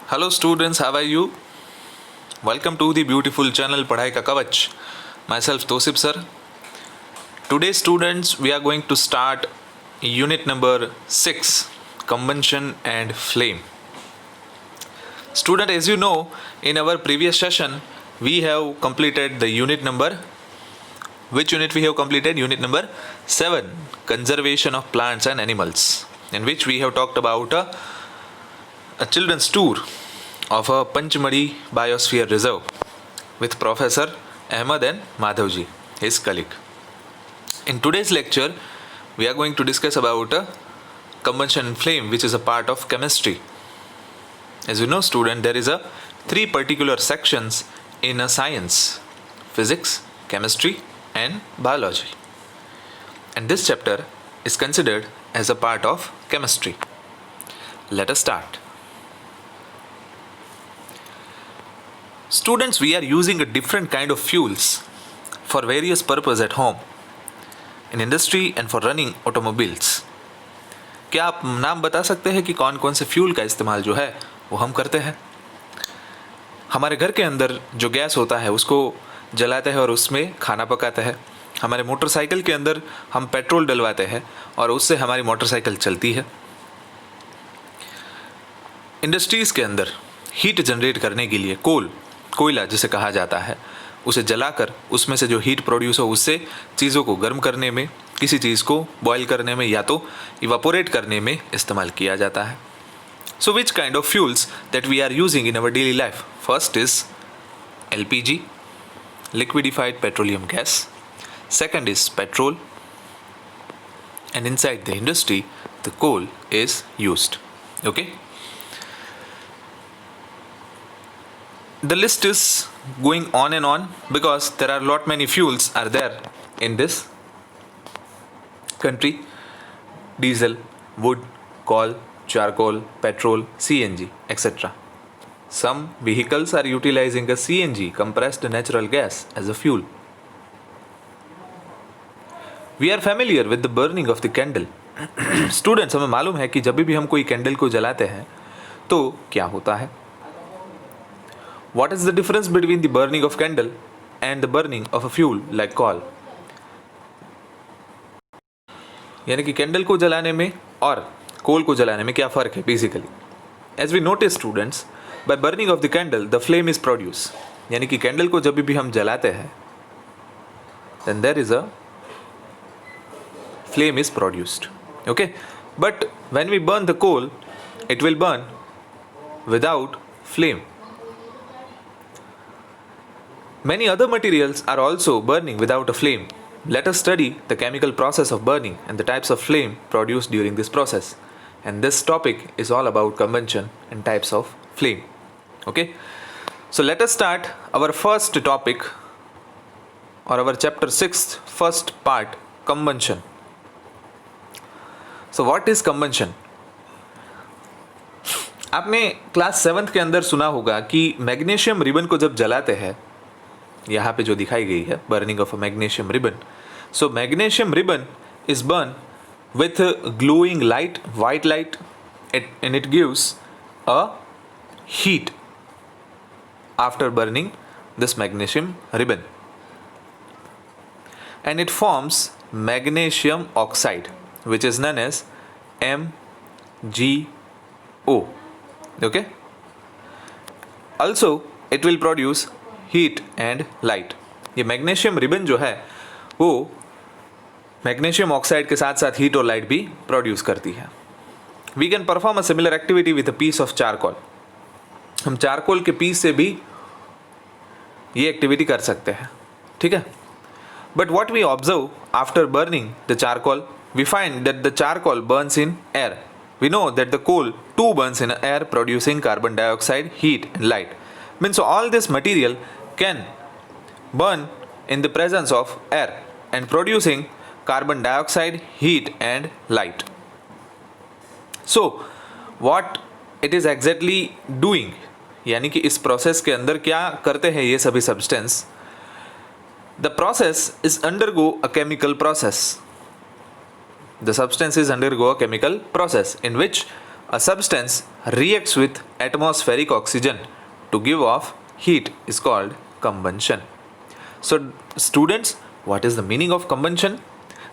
Hello students, how are you? Welcome to the beautiful channel पढ़ाई का कवच. Myself Tosip sir. Today students we are going to start unit number 6, convention and flame. Student, as you know, in our previous session we have completed the unit number. Which unit we have completed? Unit number 7, conservation of plants and animals, in which we have talked about a children's tour of a Panchmadi Biosphere Reserve with Professor Ahmed and Madhavji, his colleague. In today's lecture, we are going to discuss about combustion and flame, which is a part of chemistry. As you know, student, there is a 3 particular sections in a science: physics, chemistry, and biology. And this chapter is considered as a part of chemistry. Let us start. Students, we are using a different kind of fuels for various purpose at home, in industry and for running automobiles. क्या आप नाम बता सकते हैं कि कौन कौन से फ्यूल का इस्तेमाल जो है वो हम करते हैं? हमारे घर के अंदर जो गैस होता है उसको जलाते हैं और उसमें खाना पकाते हैं. हमारे मोटरसाइकिल के अंदर हम पेट्रोल डलवाते हैं और उससे हमारी मोटरसाइकिल चलती है. इंडस्ट्रीज़ के अंदर हीट जनरेट करने के लिए कोयला जिसे कहा जाता है, उसे जलाकर उसमें से जो हीट प्रोड्यूस हो उससे चीज़ों को गर्म करने में, किसी चीज़ को बॉयल करने में या तो इवापोरेट करने में इस्तेमाल किया जाता है. So which kind of fuels that we are using in our daily life? First is LPG, liquidified petroleum gas. Second is petrol, and inside the industry the coal is used. Okay, the list is going on and on because there are lot many fuels are there in this country: diesel, wood, coal, charcoal, petrol, CNG, etc. Some vehicles are utilizing a CNG, compressed natural gas, as a fuel. We are familiar with the burning of the candle. Students, हमें मालूम है कि जब भी हम कोई candle को जलाते हैं तो क्या होता है. What is the difference between the burning of candle and the burning of a fuel like coal? यानी कि कैंडल को जलाने में और कोल को जलाने में क्या फ़र्क है basically? As we notice students, by burning of the candle, the flame is produced. यानी कि कैंडल को जब भी हम जलाते हैं then there is a flame is produced. Okay, but when we burn the coal, it will burn without flame. Many other materials are also burning without a flame. Let us study the chemical process of burning and the types of flame produced during this process. And this topic is all about combustion and types of flame. Okay, so let us start our first topic or our chapter 6 first part, combustion. So what is combustion? आपने class 7th के अंदर सुना होगा कि magnesium ribbon को जब जलाते हैं, यहाँ पे जो दिखाई गई है burning of a magnesium ribbon. So magnesium ribbon is burn with glowing light, white light, and it gives a heat after burning this magnesium ribbon, and it forms magnesium oxide which is known as MgO. Okay, also it will produce heat and light. ये magnesium ribbon जो है वो magnesium oxide के साथ साथ heat और light भी produce करती है. We can perform a similar activity with a piece of charcoal. हम चारकोल के पीस से भी ये एक्टिविटी कर सकते हैं. ठीक है, but what we observe after burning the charcoal, we find that the charcoal burns in air. We know that the coal too burns in air producing carbon dioxide, heat and light. Means all this material can burn in the presence of air and producing carbon dioxide, heat and light. So what it is exactly doing, यानी कि इस process के अंदर क्या करते हैं ये सभी substance? The process is undergo a chemical process. The substances undergo a chemical process in which a substance reacts with atmospheric oxygen to give off heat is called combustion. So, students, what is the meaning of combustion?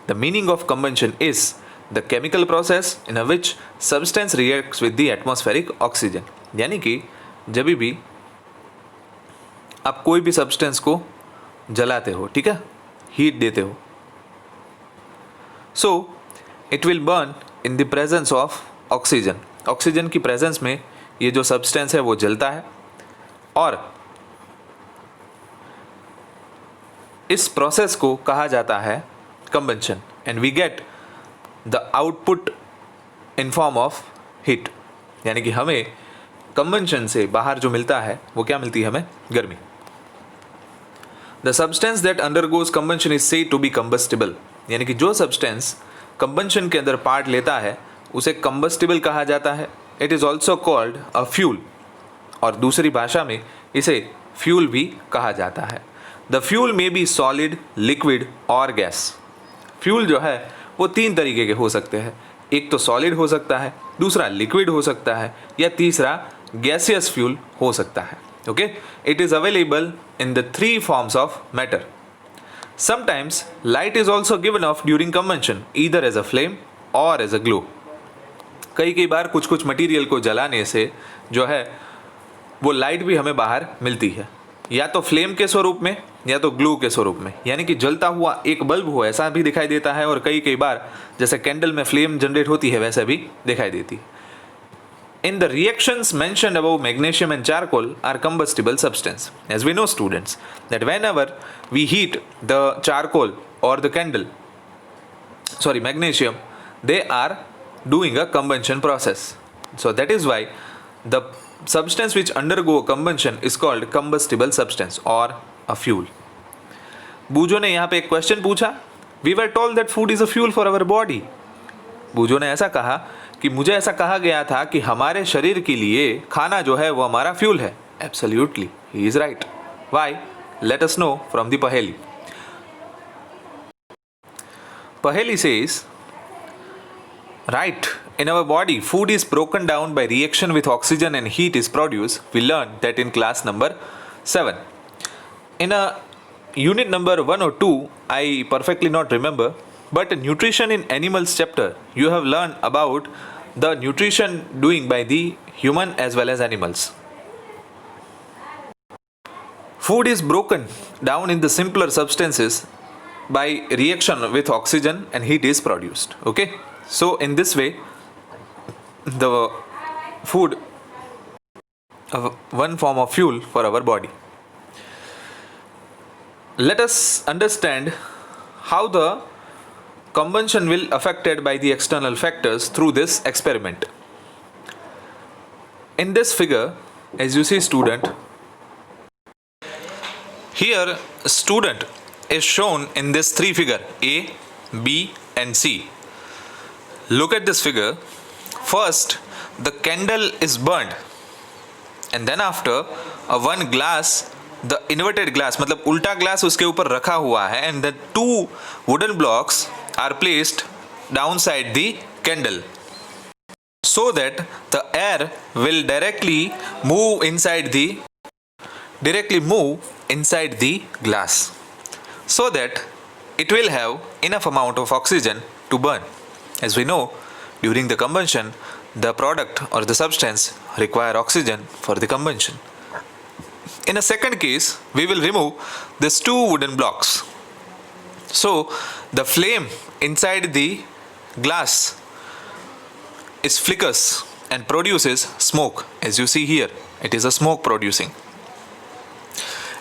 The meaning of combustion is the chemical process in which substance reacts with the atmospheric oxygen. यानी कि जब भी आप कोई भी substance को जलाते हो, ठीक है, हीट देते हो, so it will burn in the presence of oxygen. Oxygen की प्रेजेंस में ये जो सब्सटेंस है वो जलता है और इस प्रोसेस को कहा जाता है combustion and we get the output in form of heat. यानी कि हमें कंबंशन से बाहर जो मिलता है वो क्या मिलती है, हमें गर्मी. The substance that undergoes combustion is said to be combustible. यानी कि जो सब्सटेंस कंबंशन के अंदर पार्ट लेता है उसे कंबस्टिबल कहा जाता है. It is also called a fuel, और दूसरी भाषा में इसे फ्यूल भी कहा जाता है. The fuel may be solid, liquid और गैस. फ्यूल जो है वो तीन तरीके के हो सकते हैं. एक तो सॉलिड हो सकता है, दूसरा लिक्विड हो सकता है, या तीसरा गैसियस फ्यूल हो सकता है. Okay, it is available in the three forms of matter. Sometimes light is also given off during combustion either as a flame or as a glow. कई बार कुछ कुछ मटेरियल को जलाने से जो है वो लाइट भी हमें बाहर मिलती है, या तो फ्लेम के स्वरूप में या तो ग्लो के स्वरूप में. यानी कि जलता हुआ एक बल्ब हो ऐसा भी दिखाई देता है, और कई बार जैसे कैंडल में फ्लेम जनरेट होती है वैसे भी दिखाई देती है. In the reactions mentioned above, magnesium and charcoal are combustible substance. As we know, students, that whenever we heat the charcoal or the magnesium, they are doing a combustion process. So that is why the substance which undergo combustion is called combustible substance or a fuel. बूजो ने यहाँ पे एक question पूछा. We were told that food is a fuel for our body. बूजो ने ऐसा कहा कि मुझे ऐसा कहा गया था कि हमारे शरीर के लिए खाना जो है वो हमारा फ्यूल है. Absolutely, he is right. Why? Let us know from the पहेली. पहेली says, right, in our body food is broken down by reaction with oxygen and heat is produced. We learned that in class number 7. In a unit number 1 or 2, I perfectly not remember, but nutrition in animals chapter you have learned about the nutrition doing by the human as well as animals. Food is broken down in the simpler substances by reaction with oxygen and heat is produced. Okay, so in this way the food one form of fuel for our body. Let us understand how the combustion will affected by the external factors through this experiment. In this figure, as you see, student, here student is shown in this three figure A, B and C. Look at this figure. First the candle is burned and then after one glass, the inverted glass मतलब उल्टा glass उसके ऊपर रखा हुआ है, and the two wooden blocks are placed downside the candle so that the air will directly move inside the glass, so that it will have enough amount of oxygen to burn. As we know, during the combustion the product or the substance require oxygen for the combustion. In a second case, we will remove these two wooden blocks. So the flame inside the glass is flickers and produces smoke. As you see here, it is a smoke producing.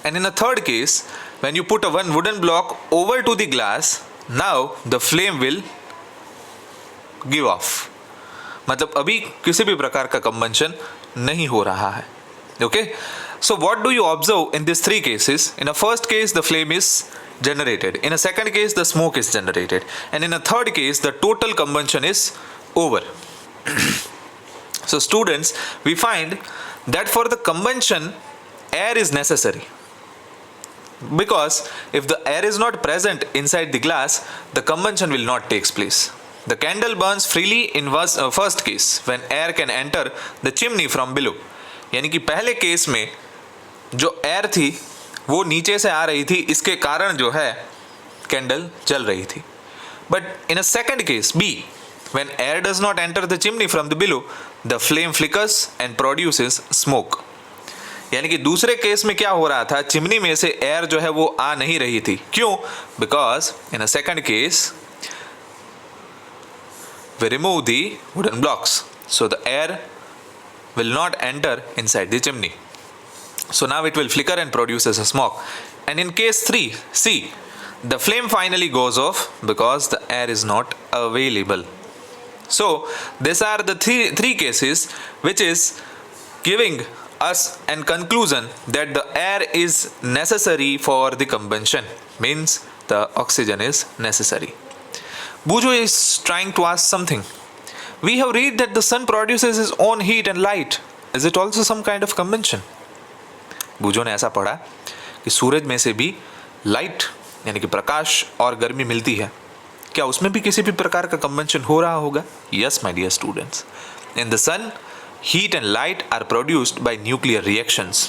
And in a third case, when you put a one wooden block over to the glass, now the flame will give off. मतलब अभी किसी भी प्रकार का combustion नहीं हो रहा है. Okay? So what do you observe in these three cases? In a first case, the flame is generated. In a second case, the smoke is generated. And in a third case, the total combustion is over. So students, we find that for the combustion, air is necessary. Because if the air is not present inside the glass, the combustion will not take place. The candle Burns freely in first case when air can enter the chimney from below, यानी कि पहले case में जो air थी वो नीचे से आ रही थी, इसके कारण जो है कैंडल जल रही थी. But in a second case B, when air does not enter the chimney from the below, the flame flickers and produces smoke. यानी कि दूसरे केस में क्या हो रहा था, चिमनी में से एयर जो है वो आ नहीं रही थी. क्यों? Because in a second case we remove the wooden blocks, so the air will not enter inside the chimney. So now it will flicker and produces a smoke. And in case 3C, the flame finally goes off because the air is not available. So these are the three cases which is giving us an conclusion that the air is necessary for the combustion, means the oxygen is necessary. Bujo is trying to ask something. We have read that the sun produces its own heat and light. Is it also some kind of combustion? बुजो ने ऐसा पढ़ा कि सूरज में से भी light यानी कि प्रकाश और गर्मी मिलती है. क्या उसमें भी किसी भी प्रकार का कंबंशन हो रहा होगा? Yes my dear students, in the sun heat and light are produced by nuclear reactions.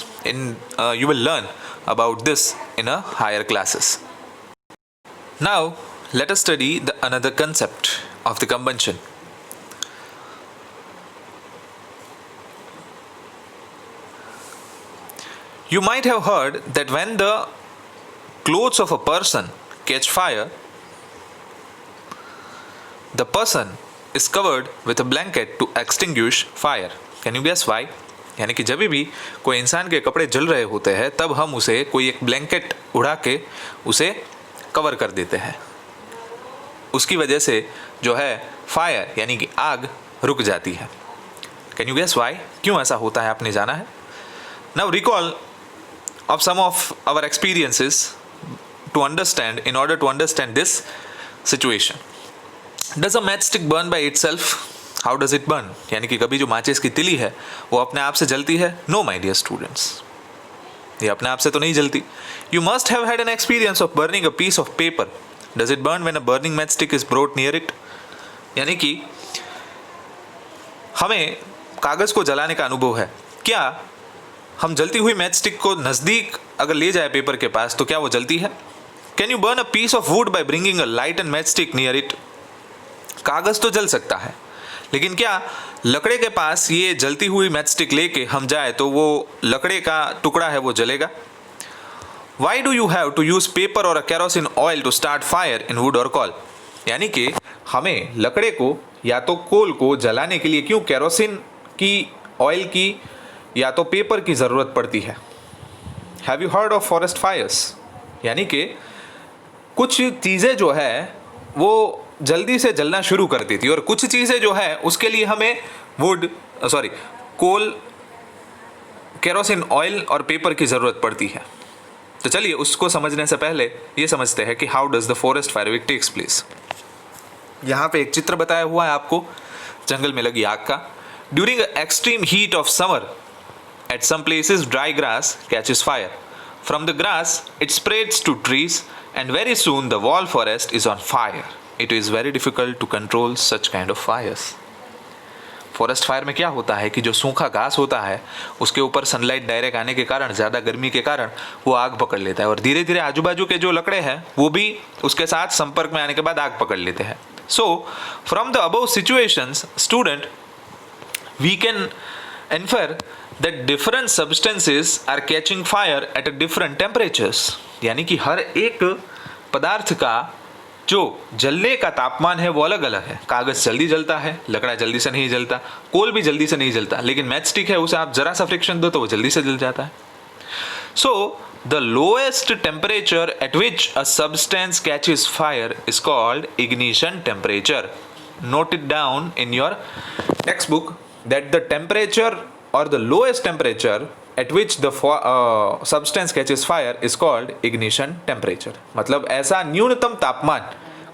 You will learn about this in a higher classes. Now let us study another concept of the combustion. You might have heard that when the clothes of a person catch fire, the person is covered with a blanket to extinguish fire. Can you guess why? यानी कि जब भी कोई इंसान के कपड़े जल रहे होते हैं तब हम उसे कोई एक ब्लैंकेट उड़ा के उसे कवर कर देते हैं. उसकी वजह से जो है फायर यानी कि आग रुक जाती है. Can you guess why? क्यों ऐसा होता है आपने जाना है? Now recall of some of our experiences to understand, in order to understand this situation. Does a matchstick burn by itself? How does it burn? यानी कि कभी जो माचिस की तिली है वो अपने आप से जलती है? No my dear students, ये अपने आप से तो नहीं जलती. You must have had an experience of burning a piece of paper. Does it burn when a burning matchstick is brought near it? यानी कि हमें कागज को जलाने का अनुभव है. क्या हम जलती हुई मैच स्टिक को नज़दीक अगर ले जाए पेपर के पास तो क्या वो जलती है? Can you burn a piece of wood by bringing a light and match stick near it? कागज़ तो जल सकता है, लेकिन क्या लकड़े के पास ये जलती हुई मैच स्टिक लेके हम जाए तो वो लकड़े का टुकड़ा है वो जलेगा? Why do you have to use paper और a kerosene oil to start fire in wood और कॉल? यानी कि हमें लकड़े को या तो कोल को जलाने के लिए क्यों केरोसिन की, ऑयल की या तो पेपर की ज़रूरत पड़ती है? Have you heard of forest fires? यानी कि कुछ चीज़ें जो है वो जल्दी से जलना शुरू करती थी और कुछ चीज़ें जो है उसके लिए हमें कोल, केरोसिन ऑयल और पेपर की ज़रूरत पड़ती है. तो चलिए उसको समझने से पहले ये समझते हैं कि how does the forest fire wick takes place. यहाँ पे एक चित्र बताया हुआ है आपको जंगल में लगी आग का. During extreme heat of summer, at some places dry grass catches fire. From the grass it spreads to trees and very soon the whole forest is on fire. It is very difficult to control such kind of fires. Forest fire में क्या होता है कि जो सूखा घास होता है उसके ऊपर सनलाइट डायरेक्ट आने के कारण, ज़्यादा गर्मी के कारण वो आग पकड़ लेता है और धीरे धीरे आजू बाजू के जो लकड़े हैं वो भी उसके साथ संपर्क में आने के बाद आग पकड़ लेते हैं. So from the above situations student we can infer that different substances are catching fire at a different temperatures. यानी कि हर एक पदार्थ का जो जलने का तापमान है वो अलग अलग है. कागज जल्दी जलता है, लकड़ा जल्दी से नहीं जलता, कोल भी जल्दी से नहीं जलता, लेकिन मैच स्टिक है उसे आप जरा सा फ्रिक्शन दो तो वो जल्दी से जल जाता है. So the lowest temperature at which a substance catches fire is called ignition temperature. Note it down in your text book that the temperature or the lowest temperature at which the substance catches fire is called ignition temperature. मतलब ऐसा न्यूनतम तापमान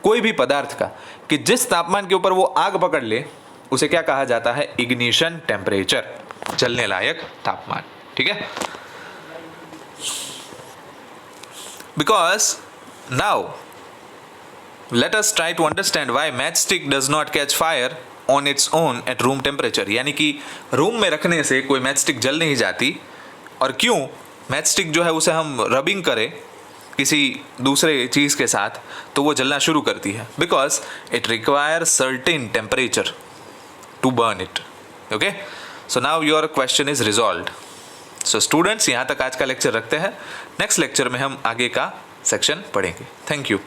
कोई भी पदार्थ का कि जिस तापमान के ऊपर वो आग पकड़ ले उसे क्या कहा जाता है? इग्निशन टेम्परेचर, जलने लायक तापमान. ठीक है? Because now let us try to understand why match stick does not catch fire on its own at room temperature, यानी कि रूम में रखने से कोई मैच स्टिक जल नहीं जाती, और क्यों मैच स्टिक जो है उसे हम रबिंग करें किसी दूसरे चीज़ के साथ तो वो जलना शुरू करती है, because it require certain temperature to burn it. Okay, so now your question is resolved. So students, यहाँ तक आज का लेक्चर रखते हैं. नेक्स्ट लेक्चर में हम आगे का सेक्शन पढ़ेंगे. Thank you.